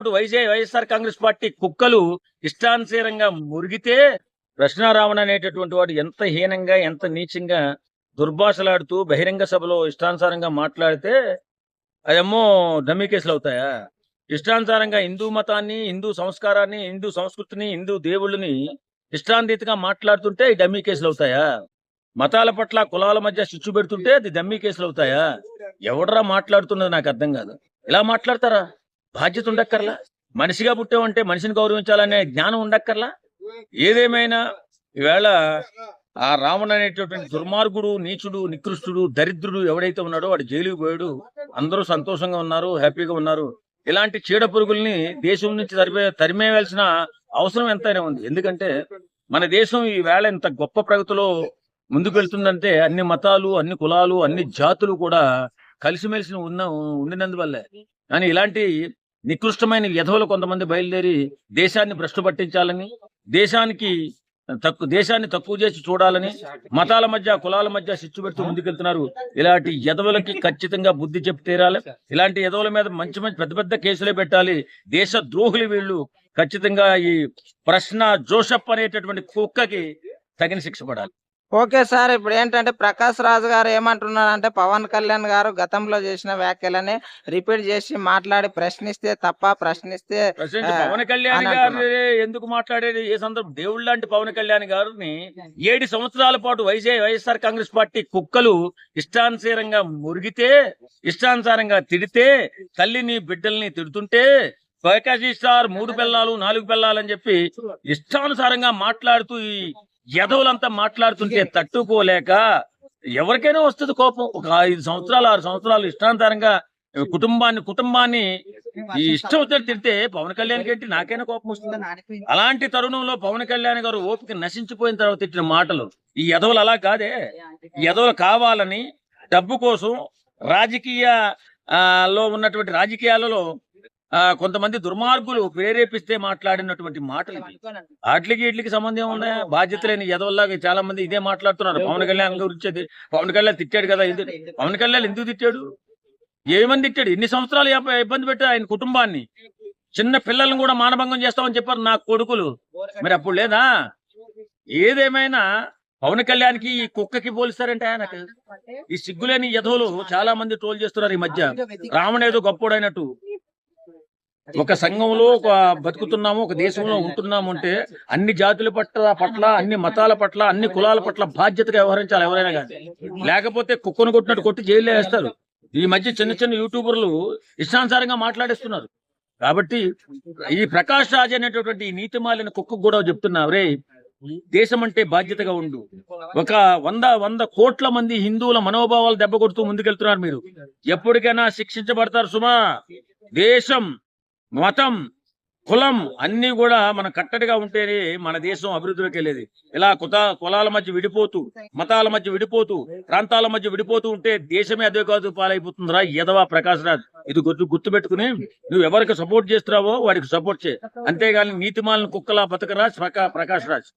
ఇప్పుడు వైఎస్ఆర్ కాంగ్రెస్ పార్టీ కుక్కలు ఇష్టానుసారంగా మురిగితే కృష్ణారావణ అనేటటువంటి వాడు ఎంత హీనంగా ఎంత నీచంగా దుర్భాషలాడుతూ బహిరంగ సభలో ఇష్టానుసారంగా మాట్లాడితే అదేమో డమ్మీ కేసులు అవుతాయా? ఇష్టానుసారంగా హిందూ మతాన్ని, హిందూ సంస్కారాన్ని, హిందూ సంస్కృతిని, హిందూ దేవుళ్ళని ఇష్టాంతీతంగా మాట్లాడుతుంటే ఈ డమ్మీ కేసులు అవుతాయా? మతాల పట్ల కులాల మధ్య చిచ్చు పెడుతుంటే అది డమ్మీ కేసులు అవుతాయా? ఎవడరా మాట్లాడుతున్నది నాకు అర్థం కాదు. ఇలా మాట్లాడతారా? బాధ్యత ఉండక్కర్లా? మనిషిగా పుట్టామంటే మనిషిని గౌరవించాలనే జ్ఞానం ఉండక్కర్లా? ఏదేమైనా ఈవేళ ఆ రావణ అనేటటువంటి దుర్మార్గుడు, నీచుడు, నికృష్టుడు, దరిద్రుడు ఎవడైతే ఉన్నాడో వాడు జైలుకి పోయాడు. అందరూ సంతోషంగా ఉన్నారు, హ్యాపీగా ఉన్నారు. ఇలాంటి చీడ పురుగుల్ని దేశం నుంచి తరిమేయాల్సిన అవసరం ఎంతైనా ఉంది. ఎందుకంటే మన దేశం ఈ వేళ ఇంత గొప్ప ప్రగతిలో ముందుకు వెళ్తుందంటే అన్ని మతాలు, అన్ని కులాలు, అన్ని జాతులు కూడా కలిసిమెలిసి ఉండినందువల్లే. కానీ ఇలాంటి నికృష్టమైన వ్యధవులు కొంతమంది బయలుదేరి దేశాన్ని భ్రష్టు పట్టించాలని, దేశాన్ని తక్కువ చేసి చూడాలని, మతాల మధ్య కులాల మధ్య చిచ్చు పెడుతూ ముందుకెళ్తున్నారు. ఇలాంటి యదవులకి ఖచ్చితంగా బుద్ధి చెప్పి తీరాలి. ఇలాంటి యదవుల మీద మంచి పెద్ద పెద్ద కేసులే పెట్టాలి. దేశ ద్రోహులు వీళ్ళు. ఖచ్చితంగా ఈ ప్రశ్న జోసెఫ్ అనేటటువంటి కుక్కకి తగిన శిక్ష పడాలి. Okay sir. ఇప్పుడు ఏంటంటే ప్రకాష్ రాజు గారు ఏమంటున్నారంటే పవన్ కళ్యాణ్ గారు గతంలో చేసిన వ్యాఖ్యలని రిపీట్ చేసి మాట్లాడి ప్రశ్నిస్తే తప్ప, ప్రశ్నిస్తే పవన్ కళ్యాణ్ గారు ఎందుకు మాట్లాడేది? ఏ సందర్భం? దేవుళ్ళ లాంటి పవన్ కళ్యాణ్ గారిని 7 సంవత్సరాల పాటు వైఎస్ఆర్ కాంగ్రెస్ పార్టీ కుక్కలు ఇష్టానుసారంగా మురిగితే, ఇష్టానుసారంగా తిడితే, తల్లిని బిడ్డల్ని తిడుతుంటే, ప్రకాష్ సార్ 3 పిల్లలు 4 పిల్లలు అని చెప్పి ఇష్టానుసారంగా మాట్లాడుతూ ఈ యదవులంతా మాట్లాడుతుంటే తట్టుకోలేక ఎవరికైనా వస్తుంది కోపం. ఒక 5 సంవత్సరాలు 6 సంవత్సరాలు ఇష్టాంతరంగా కుటుంబాన్ని ఈ ఇష్టం వచ్చినట్టు తిడితే పవన్ కళ్యాణ్ ఏంటి? నాకైనా కోపం వస్తుంది. అలాంటి తరుణంలో పవన్ కళ్యాణ్ గారు ఓపిక నశించిపోయిన తర్వాత తిట్టిన మాటలు ఈ యదవులు అలా కాదే. ఈ యదవులు కావాలని డబ్బు కోసం లో ఉన్నటువంటి రాజకీయాలలో కొంతమంది దుర్మార్గులు ప్రేరేపిస్తే మాట్లాడినటువంటి మాటలు వీటికి సంబంధం ఉన్నాయా? బాధ్యత లేని యదవల్లాగా చాలా మంది ఇదే మాట్లాడుతున్నారు. పవన్ కళ్యాణ్ గురించి పవన్ కళ్యాణ్ తిట్టాడు కదా, పవన్ కళ్యాణ్ ఎందుకు తిట్టాడు? ఏమని తిట్టాడు? ఎన్ని సంవత్సరాలు ఇబ్బంది పెట్టాడు ఆయన కుటుంబాన్ని. చిన్న పిల్లలను కూడా మానభంగం చేస్తామని చెప్పారు నా కొడుకులు. మరి అప్పుడు లేదా? ఏదేమైనా పవన్ కళ్యాణ్కి ఈ కుక్కకి పోలిస్తారంటే ఆయనకు ఈ సిగ్గులేని యదవులు చాలా మంది ట్రోల్ చేస్తున్నారు ఈ మధ్య. రావణ ఏదో గొప్పోడైనట్టు. ఒక సంఘంలో బతుకుతున్నాము, ఒక దేశంలో ఉంటున్నాము అంటే అన్ని జాతుల పట్ల అన్ని మతాల పట్ల అన్ని కులాల పట్ల బాధ్యతగా వ్యవహరించాలి ఎవరైనా కానీ. లేకపోతే కుక్కను కొట్టినట్టు కొట్టి జైల్లో వేస్తారు. ఈ మధ్య చిన్న యూట్యూబర్లు ఇష్టానుసారంగా మాట్లాడేస్తున్నారు. కాబట్టి ఈ ప్రకాష్ రాజ్ అనేటటువంటి ఈ నీతిమాలిన కుక్కకు కూడా చెప్తున్నా, రే దేశం అంటే బాధ్యతగా ఉండు. ఒక 100 కోట్ల మంది హిందువుల మనోభావాలు దెబ్బ కొడుతూ ముందుకెళ్తున్నారు. మీరు ఎప్పటికైనా శిక్షించబడతారు సుమా. దేశం, మతం, కులం అన్ని కూడా మనం కట్టడిగా ఉంటేనే మన దేశం అభివృద్ధిలోకి వెళ్ళేది. ఇలా కులాల మధ్య విడిపోతూ, మతాల మధ్య విడిపోతూ, ప్రాంతాల మధ్య విడిపోతూ ఉంటే దేశమే అదే కాదు పాలైపోతుందిరా యదవా ప్రకాష్ రాజ్. ఇది గుర్తు పెట్టుకుని నువ్వు ఎవరికి సపోర్ట్ చేస్తున్నావో వాడికి సపోర్ట్ చేయి. అంతేగాని నీతిమాలను కుక్కలా బతకరా ప్రకాష్ రాజ్.